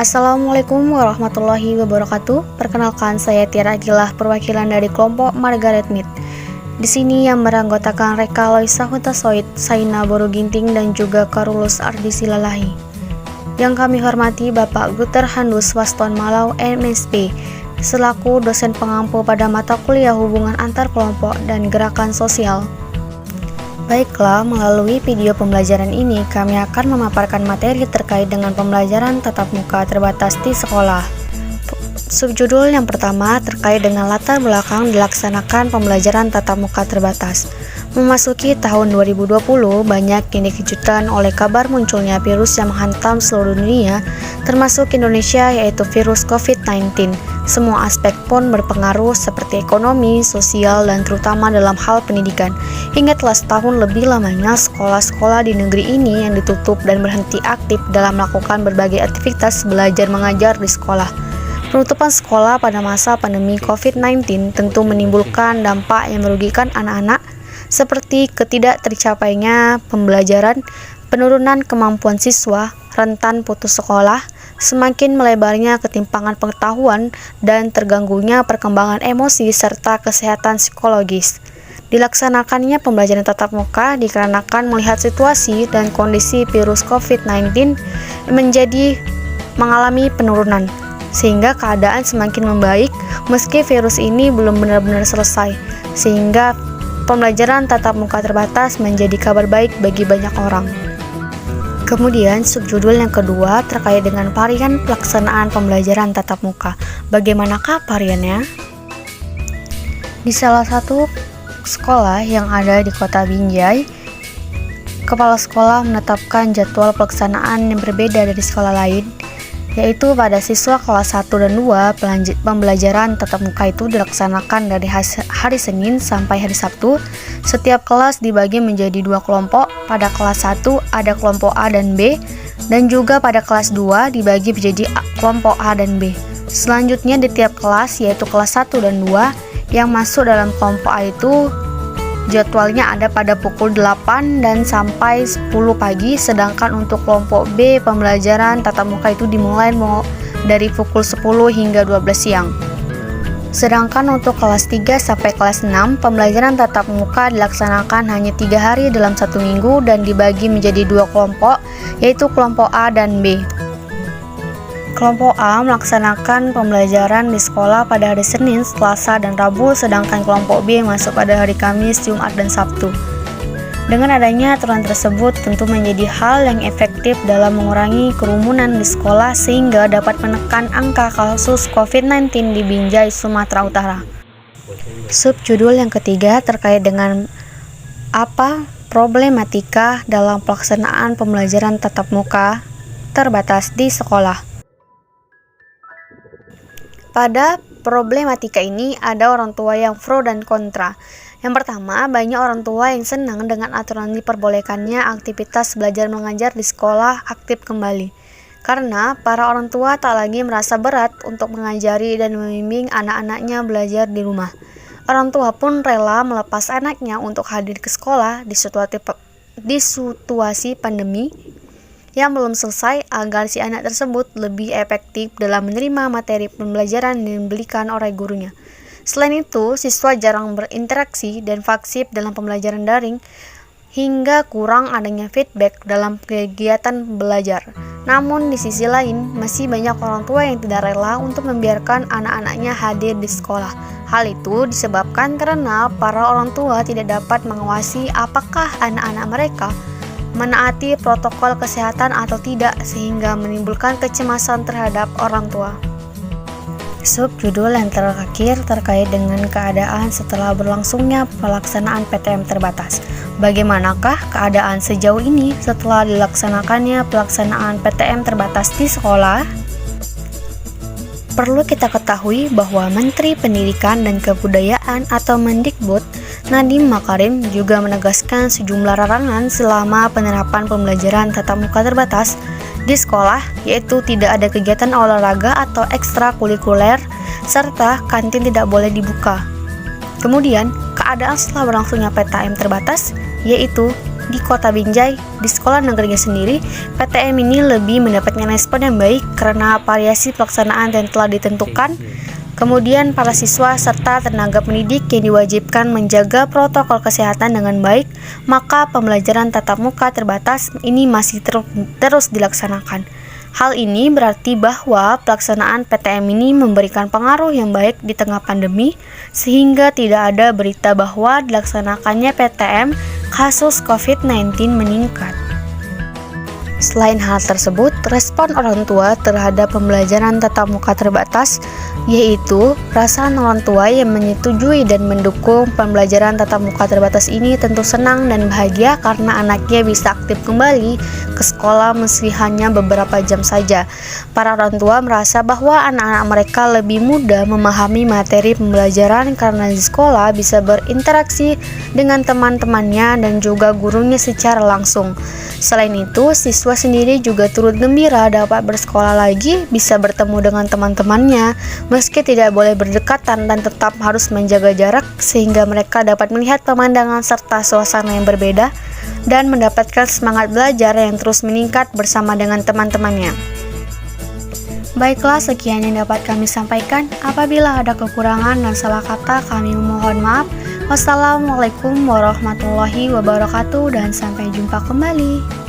Assalamualaikum warahmatullahi wabarakatuh. Perkenalkan, saya Tiara Agilah, perwakilan dari kelompok Margaret Mead. Di sini yang beranggotakan Reka Loisa Hutasoid, Saina Boru Ginting, dan juga Karulus Ardi Silalahi. Yang kami hormati Bapak Guter Handus Waston Malau MSP, selaku dosen pengampu pada mata kuliah hubungan antar kelompok dan gerakan sosial. Baiklah, melalui video pembelajaran ini kami akan memaparkan materi terkait dengan pembelajaran tatap muka terbatas di sekolah. Subjudul yang pertama terkait dengan latar belakang dilaksanakan pembelajaran tatap muka terbatas. Memasuki tahun 2020, banyak yang dikejutkan oleh kabar munculnya virus yang menghantam seluruh dunia, termasuk Indonesia, yaitu virus COVID-19. Semua aspek pun berpengaruh seperti ekonomi, sosial, dan terutama dalam hal pendidikan. Hingga telah setahun lebih lamanya sekolah-sekolah di negeri ini yang ditutup dan berhenti aktif dalam melakukan berbagai aktivitas belajar mengajar di sekolah. Penutupan sekolah pada masa pandemi COVID-19 tentu menimbulkan dampak yang merugikan anak-anak, seperti ketidaktercapainya pembelajaran, penurunan kemampuan siswa, rentan putus sekolah, semakin melebarnya ketimpangan pengetahuan, dan terganggunya perkembangan emosi serta kesehatan psikologis. Dilaksanakannya pembelajaran tatap muka dikarenakan melihat situasi dan kondisi virus COVID-19 mengalami penurunan, sehingga keadaan semakin membaik meski virus ini belum benar-benar selesai, sehingga pembelajaran tatap muka terbatas menjadi kabar baik bagi banyak orang. Kemudian subjudul yang kedua terkait dengan varian pelaksanaan pembelajaran tatap muka. Bagaimanakah variannya? Di salah satu sekolah yang ada di kota Binjai, kepala sekolah menetapkan jadwal pelaksanaan yang berbeda dari sekolah lain, yaitu pada siswa kelas 1 dan 2, pembelajaran tatap muka itu dilaksanakan dari hari Senin sampai hari Sabtu. Setiap kelas dibagi menjadi 2 kelompok. Pada kelas 1 ada kelompok A dan B, dan juga pada kelas 2 dibagi menjadi kelompok A dan B. Selanjutnya di tiap kelas, yaitu kelas 1 dan 2, yang masuk dalam kelompok A itu jadwalnya ada pada pukul 8 dan sampai 10 pagi, sedangkan untuk kelompok B pembelajaran tatap muka itu dimulai dari pukul 10 hingga 12 siang. Sedangkan untuk kelas 3 sampai kelas 6, pembelajaran tatap muka dilaksanakan hanya 3 hari dalam 1 minggu dan dibagi menjadi 2 kelompok, yaitu kelompok A dan B. Kelompok A melaksanakan pembelajaran di sekolah pada hari Senin, Selasa, dan Rabu, sedangkan kelompok B masuk pada hari Kamis, Jumat, dan Sabtu. Dengan adanya aturan tersebut tentu menjadi hal yang efektif dalam mengurangi kerumunan di sekolah sehingga dapat menekan angka kasus COVID-19 di Binjai, Sumatera Utara. Subjudul yang ketiga terkait dengan apa problematika dalam pelaksanaan pembelajaran tatap muka terbatas di sekolah. Pada problematika ini ada orang tua yang pro dan kontra. Yang pertama, banyak orang tua yang senang dengan aturan diperbolehkannya aktivitas belajar mengajar di sekolah aktif kembali. Karena para orang tua tak lagi merasa berat untuk mengajari dan membimbing anak-anaknya belajar di rumah. Orang tua pun rela melepas anaknya untuk hadir ke sekolah di situasi pandemi yang belum selesai agar si anak tersebut lebih efektif dalam menerima materi pembelajaran yang diberikan oleh gurunya. Selain itu, siswa jarang berinteraksi dan pasif dalam pembelajaran daring hingga kurang adanya feedback dalam kegiatan belajar. Namun di sisi lain, masih banyak orang tua yang tidak rela untuk membiarkan anak-anaknya hadir di sekolah. Hal itu disebabkan karena para orang tua tidak dapat mengawasi apakah anak-anak mereka menaati protokol kesehatan atau tidak, sehingga menimbulkan kecemasan terhadap orang tua. Subjudul yang terakhir terkait dengan keadaan setelah berlangsungnya pelaksanaan PTM terbatas. Bagaimanakah keadaan sejauh ini setelah dilaksanakannya pelaksanaan PTM terbatas di sekolah? Perlu kita ketahui bahwa Menteri Pendidikan dan Kebudayaan atau Mendikbud Nadiem Makarim juga menegaskan sejumlah larangan selama penerapan pembelajaran tatap muka terbatas di sekolah, yaitu tidak ada kegiatan olahraga atau ekstrakurikuler, serta kantin tidak boleh dibuka. Kemudian, keadaan setelah berlangsungnya PTM terbatas, yaitu di Kota Binjai, di sekolah negerinya sendiri, PTM ini lebih mendapatkan respon yang baik karena variasi pelaksanaan yang telah ditentukan. Kemudian para siswa serta tenaga pendidik yang diwajibkan menjaga protokol kesehatan dengan baik, maka pembelajaran tatap muka terbatas ini masih terus dilaksanakan. Hal ini berarti bahwa pelaksanaan PTM ini memberikan pengaruh yang baik di tengah pandemi, sehingga tidak ada berita bahwa dilaksanakannya PTM kasus COVID-19 meningkat. Selain hal tersebut, respon orang tua terhadap pembelajaran tatap muka terbatas, yaitu perasaan orang tua yang menyetujui dan mendukung pembelajaran tatap muka terbatas ini tentu senang dan bahagia karena anaknya bisa aktif kembali ke sekolah meski hanya beberapa jam saja. Para orang tua merasa bahwa anak-anak mereka lebih mudah memahami materi pembelajaran karena di sekolah bisa berinteraksi dengan teman-temannya dan juga gurunya secara langsung. Selain itu, siswa sendiri juga turut gembira dapat bersekolah lagi, bisa bertemu dengan teman-temannya, meski tidak boleh berdekatan dan tetap harus menjaga jarak, sehingga mereka dapat melihat pemandangan serta suasana yang berbeda, dan mendapatkan semangat belajar yang terus meningkat bersama dengan teman-temannya. Baiklah, sekian yang dapat kami sampaikan. Apabila ada kekurangan dan salah kata, kami mohon maaf. Wassalamualaikum warahmatullahi wabarakatuh dan sampai jumpa kembali.